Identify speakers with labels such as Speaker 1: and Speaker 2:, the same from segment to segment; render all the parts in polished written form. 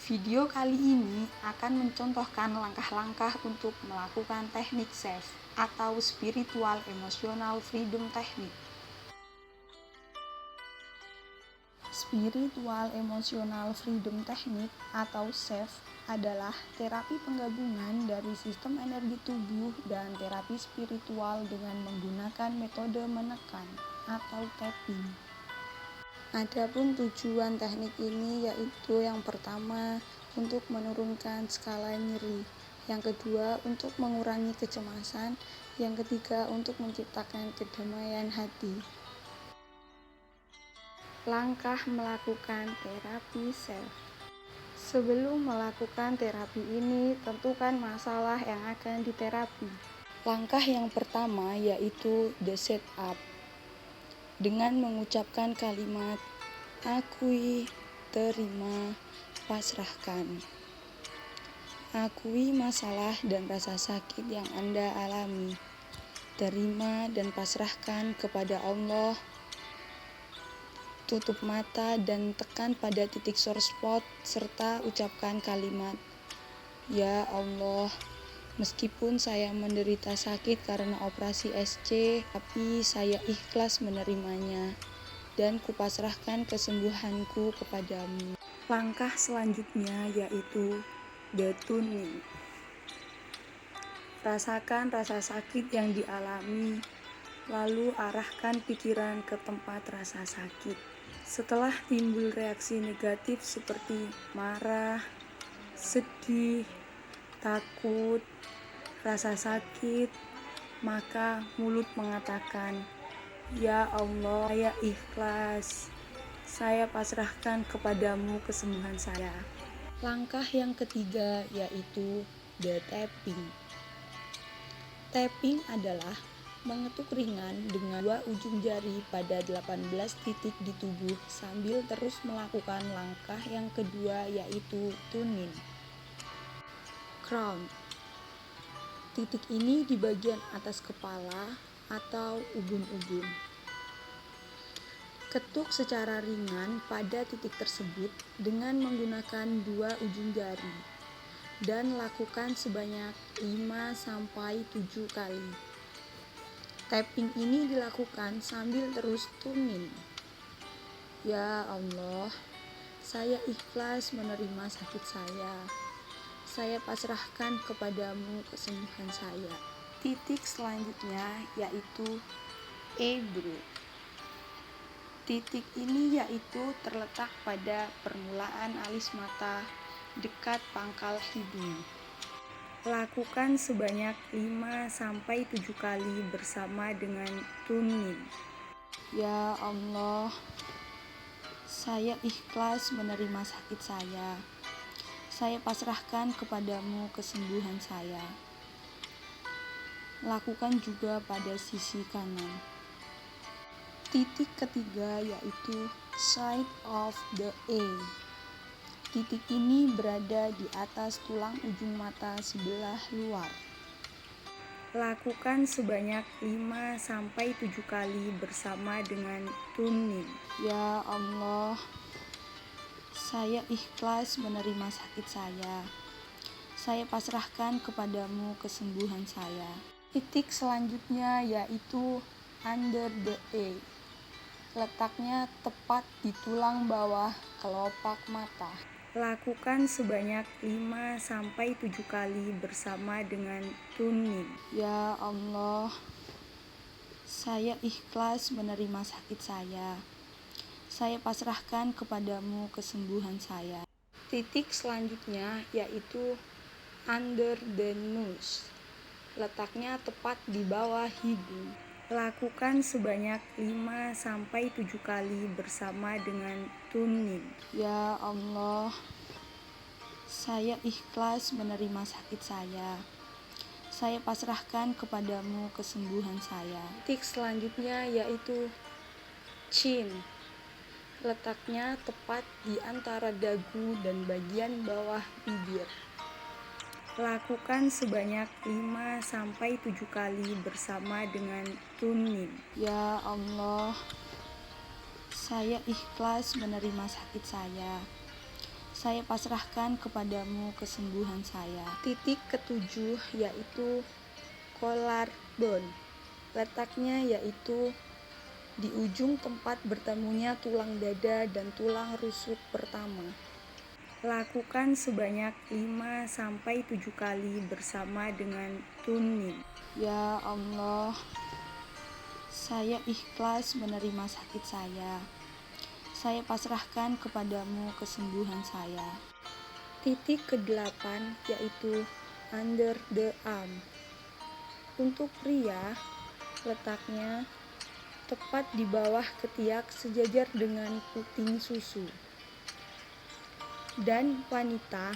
Speaker 1: Video kali ini akan mencontohkan langkah-langkah untuk melakukan teknik SAFE atau Spiritual Emotional Freedom Technique. Spiritual Emotional Freedom Technique atau SAFE adalah terapi penggabungan dari sistem energi tubuh dan terapi spiritual dengan menggunakan metode menekan atau tapping. Adapun tujuan teknik ini yaitu yang pertama untuk menurunkan skala nyeri, yang kedua untuk mengurangi kecemasan, yang ketiga untuk menciptakan kedamaian hati. Langkah melakukan terapi SAFE. Sebelum melakukan terapi ini, tentukan masalah yang akan diterapi. Langkah yang pertama yaitu the setup. Dengan mengucapkan kalimat akui, terima, pasrahkan. Akui masalah dan rasa sakit yang Anda alami. Terima dan pasrahkan kepada Allah. Tutup mata dan tekan pada titik source spot serta ucapkan kalimat, "Ya Allah, meskipun saya menderita sakit karena operasi SC, tapi saya ikhlas menerimanya dan kupasrahkan kesembuhanku kepadamu." Langkah selanjutnya yaitu the tuning. Rasakan rasa sakit yang dialami, lalu arahkan pikiran ke tempat rasa sakit. Setelah timbul reaksi negatif seperti marah, sedih, takut, rasa sakit, maka mulut mengatakan, "Ya Allah, saya ikhlas. Saya pasrahkan kepadamu kesembuhan saya." Langkah yang ketiga yaitu the tapping. Tapping adalah mengetuk ringan dengan dua ujung jari pada 18 titik di tubuh sambil terus melakukan langkah yang kedua yaitu tuning. Crown. Titik ini di bagian atas kepala atau ubun-ubun. Ketuk secara ringan pada titik tersebut dengan menggunakan dua ujung jari dan lakukan sebanyak 5-7 kali. Tapping ini dilakukan sambil terus tuning. Ya Allah, saya ikhlas menerima sakit saya. Saya pasrahkan kepadamu kesembuhan saya. Titik selanjutnya yaitu eyebrow. Titik ini yaitu terletak pada permulaan alis mata dekat pangkal hidung. Lakukan sebanyak 5-7 kali bersama dengan tuning. Ya Allah, saya ikhlas menerima sakit saya. Saya pasrahkan kepadamu kesembuhan saya. Lakukan juga pada sisi kanan. Titik ketiga yaitu side of the eye. Titik ini berada di atas tulang ujung mata sebelah luar. Lakukan sebanyak 5-7 kali bersama dengan tuning. Ya Allah, saya ikhlas menerima sakit saya. Saya pasrahkan kepadamu kesembuhan saya. Titik selanjutnya yaitu under the eye. Letaknya tepat di tulang bawah kelopak mata. Lakukan sebanyak 5-7 kali bersama dengan tuning. Ya Allah, saya ikhlas menerima sakit saya. Saya pasrahkan kepadamu kesembuhan saya. Titik selanjutnya yaitu under the nose. Letaknya tepat di bawah hidung. Lakukan sebanyak 5-7 kali bersama dengan tuning. Ya Allah, saya ikhlas menerima sakit saya. Saya pasrahkan kepadamu kesembuhan saya. Titik selanjutnya yaitu chin. Letaknya tepat di antara dagu dan bagian bawah bibir. Lakukan sebanyak 5-7 kali bersama dengan tuning. Ya Allah, saya ikhlas menerima sakit saya. Saya pasrahkan kepadamu kesembuhan saya. Titik ketujuh yaitu collarbone. Letaknya yaitu di ujung tempat bertemunya tulang dada dan tulang rusuk pertama. Lakukan sebanyak 5-7 kali bersama dengan tunin. Ya Allah, saya ikhlas menerima sakit saya. Saya pasrahkan kepadamu kesembuhan saya. Titik ke-8 yaitu under the arm. Untuk pria, letaknya tepat di bawah ketiak sejajar dengan puting susu. Dan wanita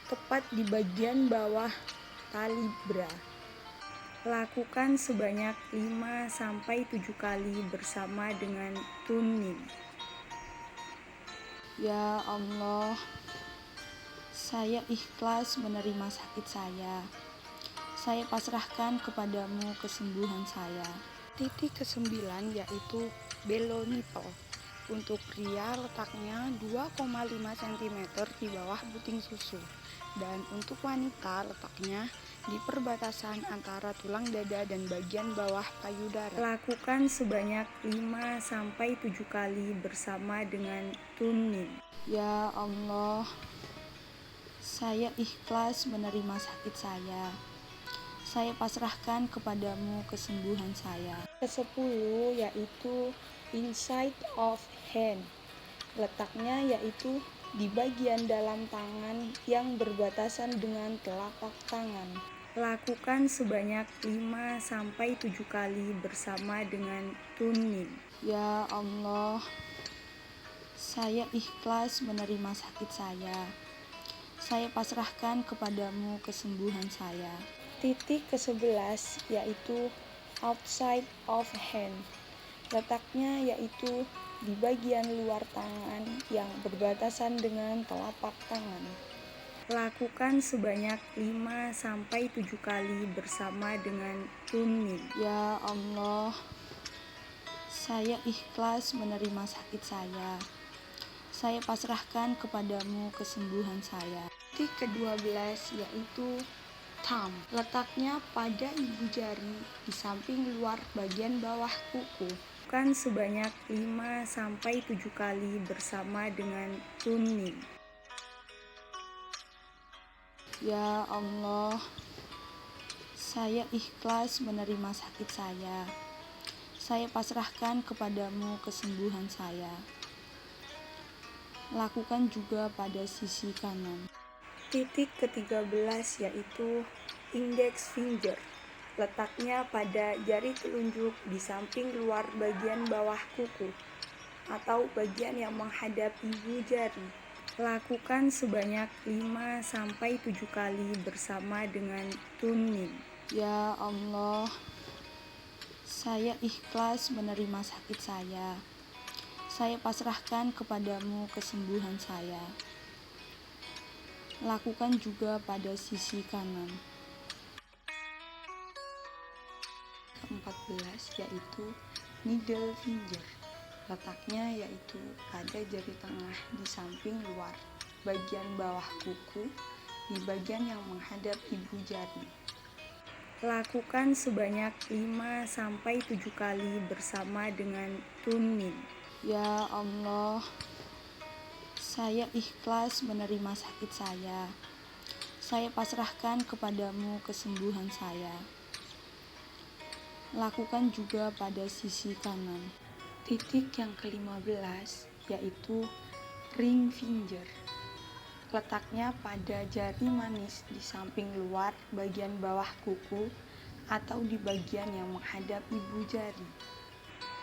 Speaker 1: tepat di bagian bawah tali bra. Lakukan sebanyak 5-7 kali bersama dengan tunin. Ya Allah, saya ikhlas menerima sakit saya. Saya pasrahkan kepadamu kesembuhan saya. Titik ke-9 yaitu below nipple. Untuk pria letaknya 2,5 cm di bawah puting susu. Dan untuk wanita letaknya di perbatasan antara tulang dada dan bagian bawah payudara. Lakukan sebanyak 5-7 kali bersama dengan tunin. Ya Allah, saya ikhlas menerima sakit saya. Saya pasrahkan kepadamu kesembuhan saya. Ke-10 yaitu inside of hand. Letaknya yaitu di bagian dalam tangan yang berbatasan dengan telapak tangan. Lakukan sebanyak 5-7 kali bersama dengan tunin. Ya Allah, saya ikhlas menerima sakit saya. Saya pasrahkan kepadamu kesembuhan saya. Titik ke-11 yaitu outside of hand. Letaknya yaitu di bagian luar tangan yang berbatasan dengan telapak tangan. Lakukan sebanyak 5-7 kali bersama dengan tunin. Ya Allah, saya ikhlas menerima sakit saya. Saya pasrahkan kepadamu kesembuhan saya. Titik ke-12 yaitu thumb. Letaknya pada ibu jari di samping luar bagian bawah kuku. Lakukan sebanyak 5-7 kali bersama dengan tunin. Ya Allah, saya ikhlas menerima sakit saya. Saya pasrahkan kepadamu kesembuhan saya. Lakukan juga pada sisi kanan. Titik ke-13 yaitu index finger. Letaknya pada jari telunjuk di samping luar bagian bawah kuku atau bagian yang menghadap ibu jari. Lakukan sebanyak 5-7 kali bersama dengan tunin. Ya Allah, saya ikhlas menerima sakit saya. Saya pasrahkan kepadamu kesembuhan saya. Lakukan juga pada sisi kanan. 14 yaitu middle finger. Letaknya yaitu pada jari tengah di samping luar bagian bawah kuku di bagian yang menghadap ibu jari. Lakukan sebanyak 5-7 kali bersama dengan tunin. Ya Allah, saya ikhlas menerima sakit saya. Saya pasrahkan kepadamu kesembuhan saya. Lakukan juga pada sisi kanan. Titik yang ke-15 yaitu ring finger. Letaknya pada jari manis di samping luar bagian bawah kuku atau di bagian yang menghadap ibu jari.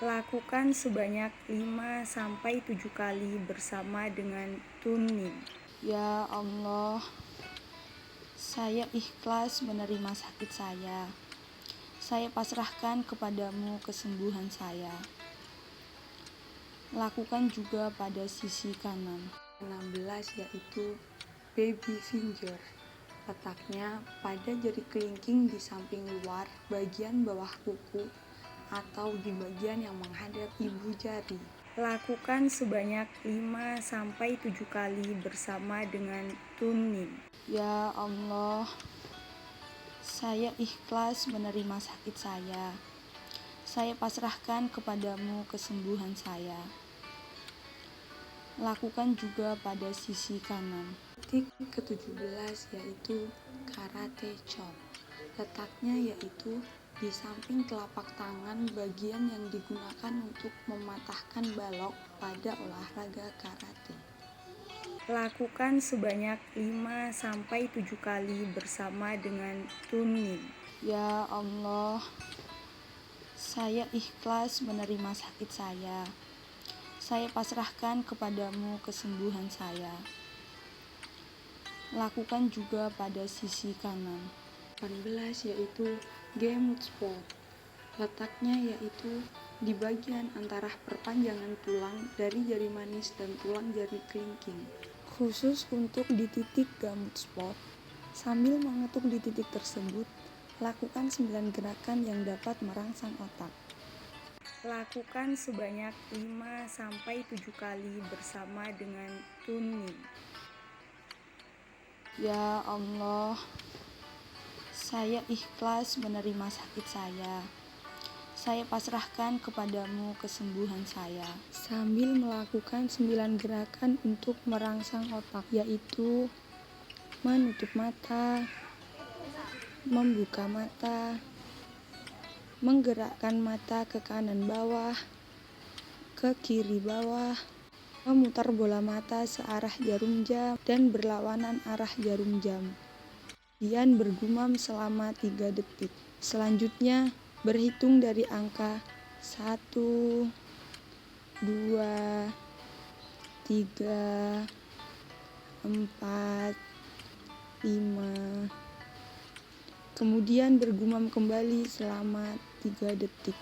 Speaker 1: Lakukan sebanyak 5-7 kali bersama dengan tunin. Ya Allah, saya ikhlas menerima sakit saya. Saya pasrahkan kepadamu kesembuhan saya. Lakukan juga pada sisi kanan. 16 yaitu baby finger. Letaknya pada jari kelingking di samping luar bagian bawah kuku atau di bagian yang menghadap ibu jari. Lakukan sebanyak 5-7 kali bersama dengan tuning. Ya Allah, saya ikhlas menerima sakit saya. Saya pasrahkan kepadamu kesembuhan saya. Lakukan juga pada sisi kanan. Titik ke-17 yaitu karate chop. Letaknya yaitu di samping telapak tangan bagian yang digunakan untuk mematahkan balok pada olahraga karate. Lakukan sebanyak 5-7 kali bersama dengan tuning. Ya Allah, saya ikhlas menerima sakit saya. Saya pasrahkan kepadamu kesembuhan saya. Lakukan juga pada sisi kanan. 18 yaitu gamut spot. Letaknya yaitu di bagian antara perpanjangan tulang dari jari manis dan tulang jari kelingking. Khusus untuk di titik gamut spot, sambil mengetuk di titik tersebut, lakukan 9 gerakan yang dapat merangsang otak. Lakukan sebanyak 5-7 kali bersama dengan tuning. Ya Allah, saya ikhlas menerima sakit saya. Saya pasrahkan kepadamu kesembuhan saya. Sambil melakukan 9 gerakan untuk merangsang otak, yaitu menutup mata, membuka mata, menggerakkan mata ke kanan bawah, ke kiri bawah, memutar bola mata searah jarum jam dan berlawanan arah jarum jam. Kemudian bergumam selama 3 detik. Selanjutnya berhitung dari angka 1, 2, 3, 4, 5. Kemudian bergumam kembali selama 3 detik.